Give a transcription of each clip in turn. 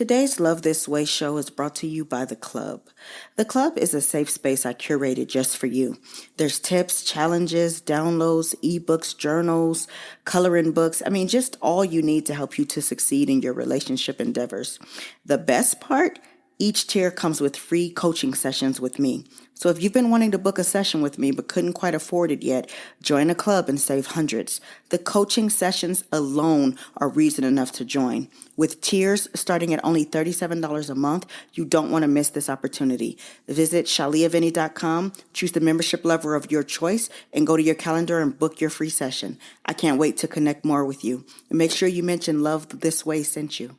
Today's Love This Way show is brought to you by The Club. The Club is a safe space I curated just for you. There's tips, challenges, downloads, ebooks, journals, coloring books. Just all you need to help you to succeed in your relationship endeavors. The best part? Each tier comes with free coaching sessions with me. So if you've been wanting to book a session with me but couldn't quite afford it yet, join a club and save hundreds. The coaching sessions alone are reason enough to join. With tiers starting at only $37 a month, you don't want to miss this opportunity. Visit shaliavinny.com, choose the membership level of your choice, and go to your calendar and book your free session. I can't wait to connect more with you. And make sure you mention Love This Way sent you.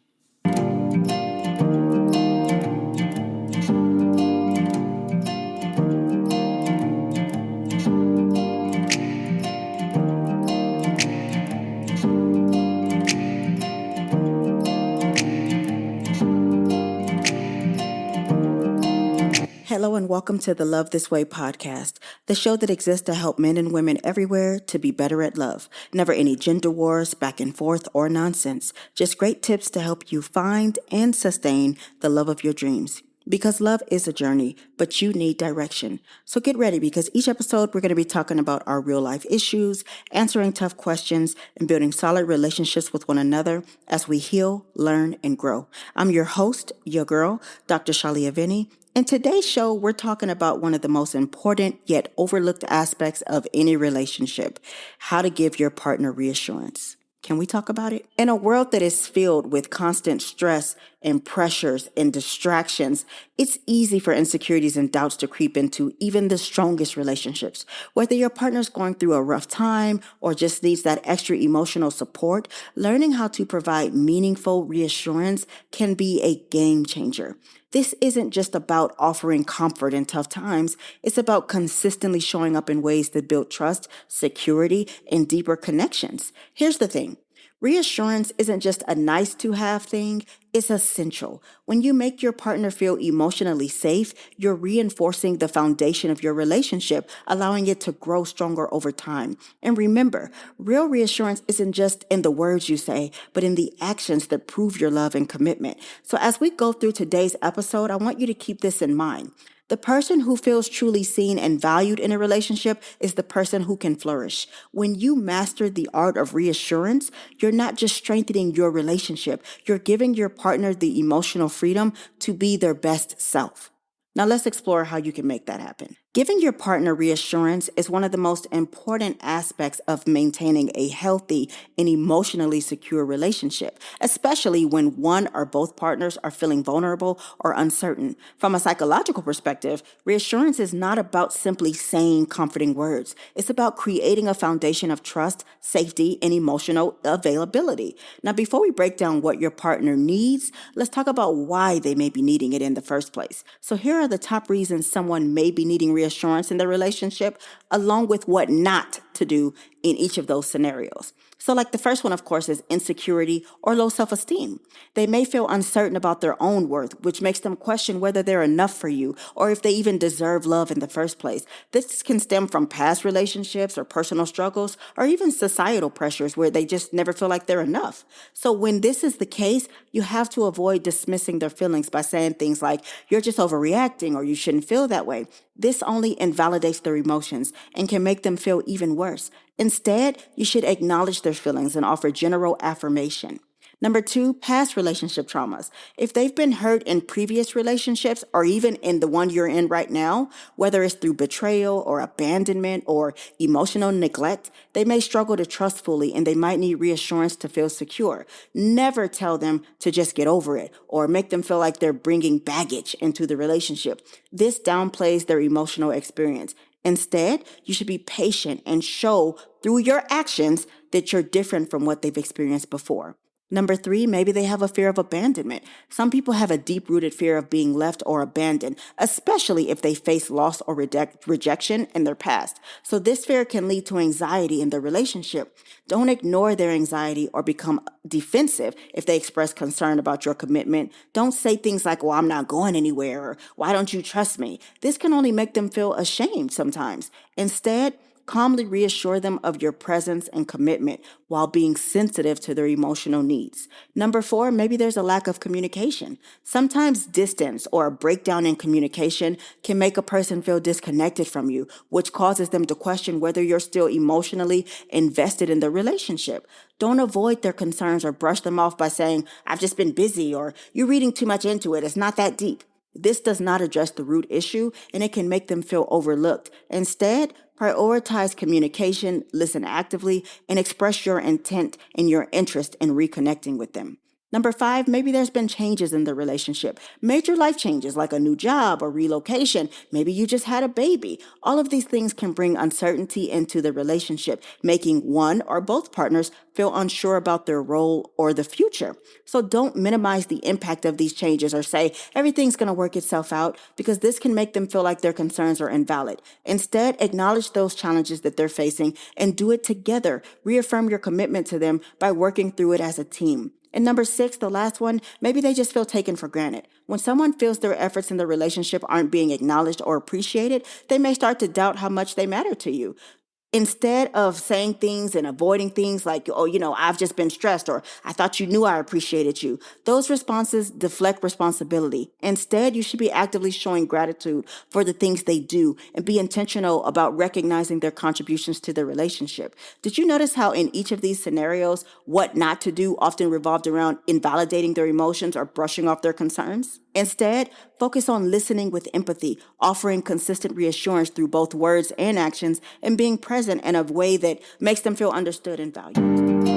Hello and welcome to the Love This Way podcast, the show that exists to help men and women everywhere to be better at love. Never any gender wars, back and forth, or nonsense. Just great tips to help you find and sustain the love of your dreams. Because love is a journey, but you need direction. So get ready because each episode we're going to be talking about our real life issues, answering tough questions, and building solid relationships with one another as we heal, learn, and grow. I'm your host, your girl, Dr. Shalia Vinny. In today's show, we're talking about one of the most important yet overlooked aspects of any relationship, how to give your partner reassurance. Can we talk about it? In a world that is filled with constant stress and pressures and distractions, it's easy for insecurities and doubts to creep into even the strongest relationships. Whether your partner's going through a rough time or just needs that extra emotional support, learning how to provide meaningful reassurance can be a game changer. This isn't just about offering comfort in tough times. It's about consistently showing up in ways that build trust, security, and deeper connections. Here's the thing. Reassurance isn't just a nice to have thing, it's essential. When you make your partner feel emotionally safe, you're reinforcing the foundation of your relationship, allowing it to grow stronger over time. And remember, real reassurance isn't just in the words you say, but in the actions that prove your love and commitment. So as we go through today's episode, I want you to keep this in mind. The person who feels truly seen and valued in a relationship is the person who can flourish. When you master the art of reassurance, you're not just strengthening your relationship, you're giving your partner the emotional freedom to be their best self. Now let's explore how you can make that happen. Giving your partner reassurance is one of the most important aspects of maintaining a healthy and emotionally secure relationship, especially when one or both partners are feeling vulnerable or uncertain. From a psychological perspective, reassurance is not about simply saying comforting words. It's about creating a foundation of trust, safety, and emotional availability. Now, before we break down what your partner needs, let's talk about why they may be needing it in the first place. So here are the top reasons someone may be needing reassurance in their relationship, along with what not to do in each of those scenarios. So like the first one, of course, is insecurity or low self-esteem. They may feel uncertain about their own worth, which makes them question whether they're enough for you or if they even deserve love in the first place. This can stem from past relationships or personal struggles or even societal pressures where they just never feel like they're enough. So when this is the case, you have to avoid dismissing their feelings by saying things like, you're just overreacting or you shouldn't feel that way. This only invalidates their emotions and can make them feel even worse. Instead, you should acknowledge their feelings and offer general affirmation. Number 2, past relationship traumas. If they've been hurt in previous relationships or even in the one you're in right now, whether it's through betrayal or abandonment or emotional neglect, they may struggle to trust fully and they might need reassurance to feel secure. Never tell them to just get over it or make them feel like they're bringing baggage into the relationship. This downplays their emotional experience. Instead, you should be patient and show through your actions that you're different from what they've experienced before. Number 3, maybe they have a fear of abandonment. Some people have a deep-rooted fear of being left or abandoned, especially if they face loss or rejection in their past. So this fear can lead to anxiety in their relationship. Don't ignore their anxiety or become defensive if they express concern about your commitment. Don't say things like, well, I'm not going anywhere, or why don't you trust me? This can only make them feel ashamed sometimes. Instead, Calmly reassure them of your presence and commitment while being sensitive to their emotional needs. Number four, maybe there's a lack of communication. Sometimes distance or a breakdown in communication can make a person feel disconnected from you, which causes them to question whether you're still emotionally invested in the relationship. Don't avoid their concerns or brush them off by saying, I've just been busy, or you're reading too much into it. It's not that deep. This does not address the root issue, and it can make them feel overlooked. Instead, prioritize communication, listen actively, and express your intent and your interest in reconnecting with them. Number five, maybe there's been changes in the relationship. Major life changes like a new job or relocation. Maybe you just had a baby. All of these things can bring uncertainty into the relationship, making one or both partners feel unsure about their role or the future. So don't minimize the impact of these changes or say everything's going to work itself out, because this can make them feel like their concerns are invalid. Instead, acknowledge those challenges that they're facing and do it together. Reaffirm your commitment to them by working through it as a team. And number six, the last one, maybe they just feel taken for granted. When someone feels their efforts in the relationship aren't being acknowledged or appreciated, they may start to doubt how much they matter to you. Instead of saying things and avoiding things like, oh, I've just been stressed, or I thought you knew I appreciated you, those responses deflect responsibility. Instead, you should be actively showing gratitude for the things they do and be intentional about recognizing their contributions to the relationship. Did you notice how in each of these scenarios, what not to do often revolved around invalidating their emotions or brushing off their concerns? Instead, focus on listening with empathy, offering consistent reassurance through both words and actions, and being present in a way that makes them feel understood and valued.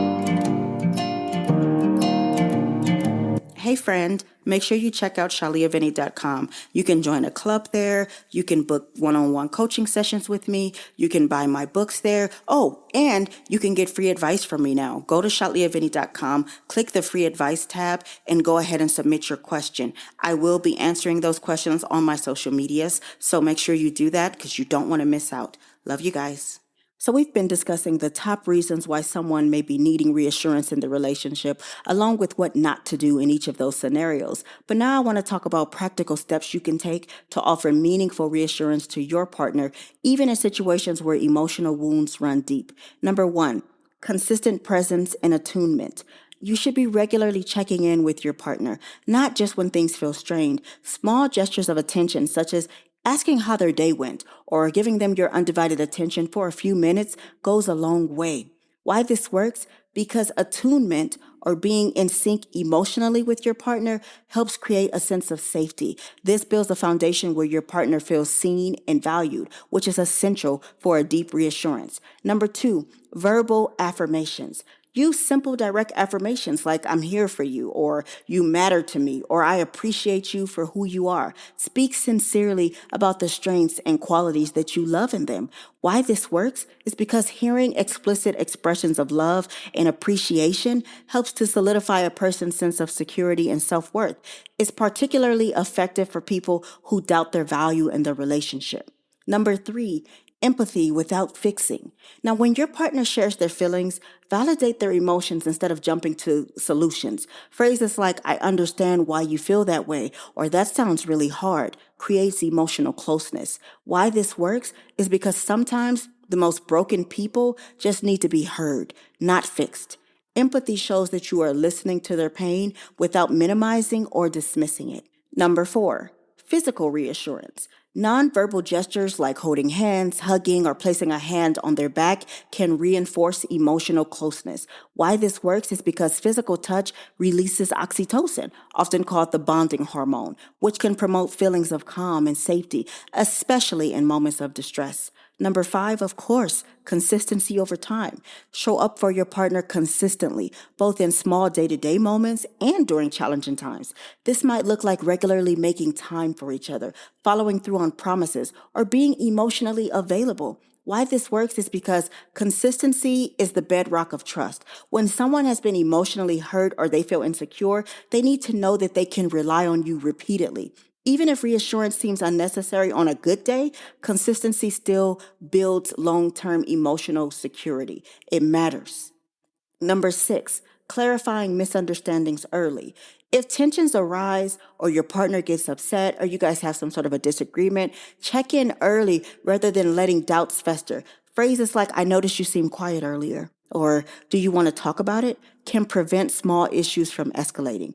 Hey friend, make sure you check out shaliavinny.com. You can join a club there. You can book one-on-one coaching sessions with me. You can buy my books there. Oh, and you can get free advice from me now. Go to shaliavinny.com, click the free advice tab, and go ahead and submit your question. I will be answering those questions on my social medias, so make sure you do that because you don't want to miss out. Love you guys. So we've been discussing the top reasons why someone may be needing reassurance in the relationship, along with what not to do in each of those scenarios. But now I want to talk about practical steps you can take to offer meaningful reassurance to your partner, even in situations where emotional wounds run deep. Number one, consistent presence and attunement. You should be regularly checking in with your partner, not just when things feel strained. Small gestures of attention, such as asking how their day went or giving them your undivided attention for a few minutes, goes a long way. Why this works? Because attunement, or being in sync emotionally with your partner, helps create a sense of safety. This builds a foundation where your partner feels seen and valued, which is essential for a deep reassurance. Number two, verbal affirmations. Use simple, direct affirmations like, I'm here for you, or you matter to me, or I appreciate you for who you are. Speak sincerely about the strengths and qualities that you love in them. Why this works is because hearing explicit expressions of love and appreciation helps to solidify a person's sense of security and self-worth. It's particularly effective for people who doubt their value in the relationship. Number three, empathy without fixing. Now, when your partner shares their feelings, validate their emotions instead of jumping to solutions. Phrases like, I understand why you feel that way, or that sounds really hard, creates emotional closeness. Why this works is because sometimes the most broken people just need to be heard, not fixed. Empathy shows that you are listening to their pain without minimizing or dismissing it. Number four, physical reassurance. Nonverbal gestures like holding hands, hugging, or placing a hand on their back can reinforce emotional closeness. Why this works is because physical touch releases oxytocin, often called the bonding hormone, which can promote feelings of calm and safety, especially in moments of distress. Number five, of course, consistency over time. Show up for your partner consistently, both in small day-to-day moments and during challenging times. This might look like regularly making time for each other, following through on promises, or being emotionally available. Why this works is because consistency is the bedrock of trust. When someone has been emotionally hurt or they feel insecure, they need to know that they can rely on you repeatedly. Even if reassurance seems unnecessary on a good day, consistency still builds long-term emotional security. It matters. Number six, clarifying misunderstandings early. If tensions arise or your partner gets upset or you guys have some sort of a disagreement, check in early rather than letting doubts fester. Phrases like, I noticed you seemed quiet earlier, or do you want to talk about it, can prevent small issues from escalating.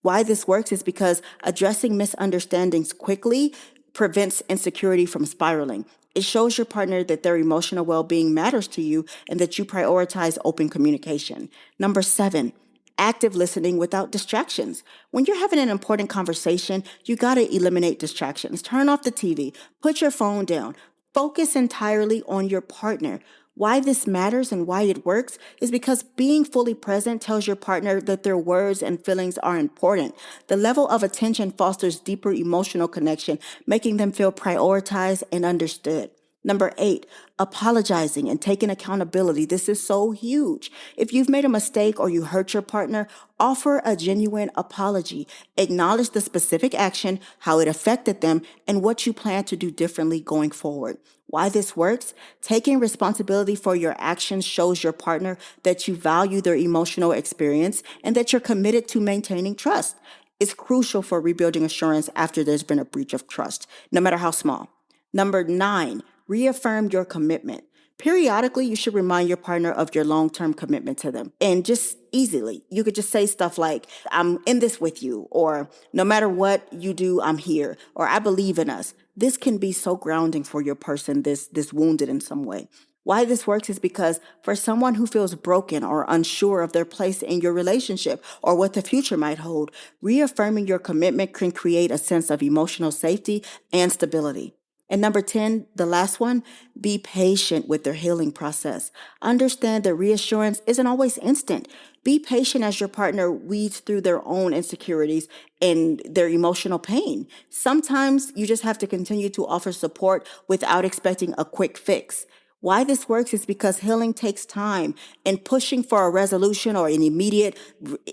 Why this works is because addressing misunderstandings quickly prevents insecurity from spiraling. It shows your partner that their emotional well being matters to you and that you prioritize open communication. Number 7, active listening without distractions. When you're having an important conversation, you got to eliminate distractions. Turn off the TV, put your phone down, focus entirely on your partner. Why this matters and why it works is because being fully present tells your partner that their words and feelings are important. The level of attention fosters deeper emotional connection, making them feel prioritized and understood. Number 8, apologizing and taking accountability. This is so huge. If you've made a mistake or you hurt your partner, offer a genuine apology. Acknowledge the specific action, how it affected them, and what you plan to do differently going forward. Why this works? Taking responsibility for your actions shows your partner that you value their emotional experience and that you're committed to maintaining trust. It's crucial for rebuilding assurance after there's been a breach of trust, no matter how small. Number 9, reaffirm your commitment. Periodically, you should remind your partner of your long-term commitment to them. And just easily, you could just say stuff like, I'm in this with you, or no matter what you do, I'm here, or I believe in us. This can be so grounding for your person, this wounded in some way. Why this works is because for someone who feels broken or unsure of their place in your relationship or what the future might hold, reaffirming your commitment can create a sense of emotional safety and stability. And number 10, the last one, be patient with their healing process. Understand that reassurance isn't always instant. Be patient as your partner weeds through their own insecurities and their emotional pain. Sometimes you just have to continue to offer support without expecting a quick fix. Why this works is because healing takes time, and pushing for a resolution or an immediate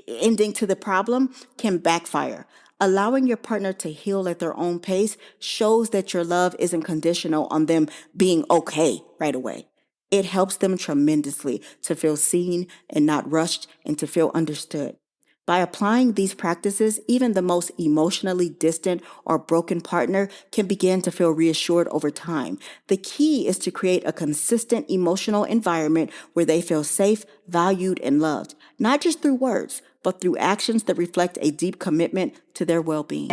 ending to the problem can backfire. Allowing your partner to heal at their own pace shows that your love isn't conditional on them being okay right away. It helps them tremendously to feel seen and not rushed and to feel understood. By applying these practices, even the most emotionally distant or broken partner can begin to feel reassured over time. The key is to create a consistent emotional environment where they feel safe, valued, and loved, not just through words, but through actions that reflect a deep commitment to their well-being.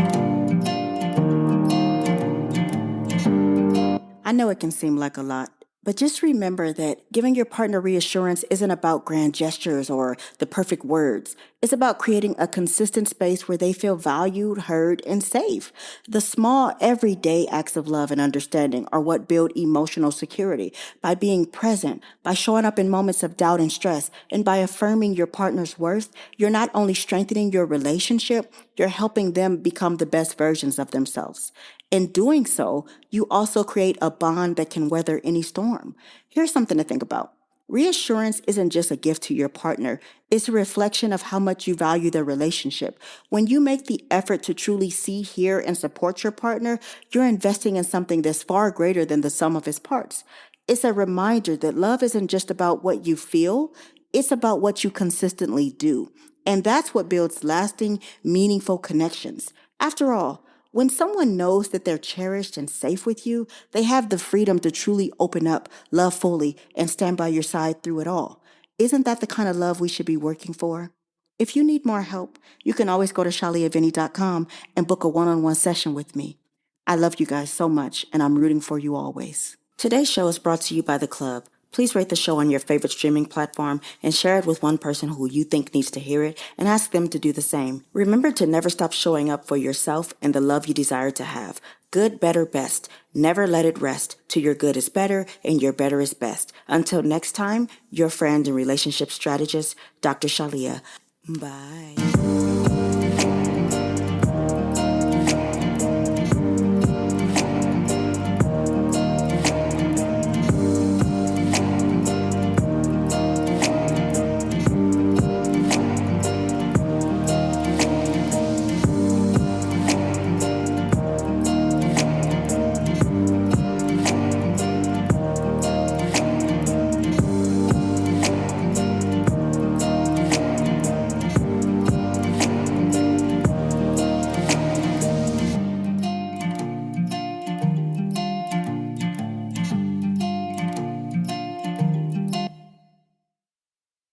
I know it can seem like a lot, but just remember that giving your partner reassurance isn't about grand gestures or the perfect words. It's about creating a consistent space where they feel valued, heard, and safe. The small, everyday acts of love and understanding are what build emotional security. By being present, by showing up in moments of doubt and stress, and by affirming your partner's worth, you're not only strengthening your relationship, you're helping them become the best versions of themselves. In doing so, you also create a bond that can weather any storm. Here's something to think about. Reassurance isn't just a gift to your partner, it's a reflection of how much you value their relationship. When you make the effort to truly see, hear, and support your partner, you're investing in something that's far greater than the sum of its parts. It's a reminder that love isn't just about what you feel, it's about what you consistently do. And that's what builds lasting, meaningful connections. After all, when someone knows that they're cherished and safe with you, they have the freedom to truly open up, love fully, and stand by your side through it all. Isn't that the kind of love we should be working for? If you need more help, you can always go to shaliavinny.com and book a one-on-one session with me. I love you guys so much, and I'm rooting for you always. Today's show is brought to you by The Club. Please rate the show on your favorite streaming platform and share it with one person who you think needs to hear it and ask them to do the same. Remember to never stop showing up for yourself and the love you desire to have. Good, better, best. Never let it rest till your good is better and your better is best. Until next time, your friend and relationship strategist, Dr. Shalia. Bye.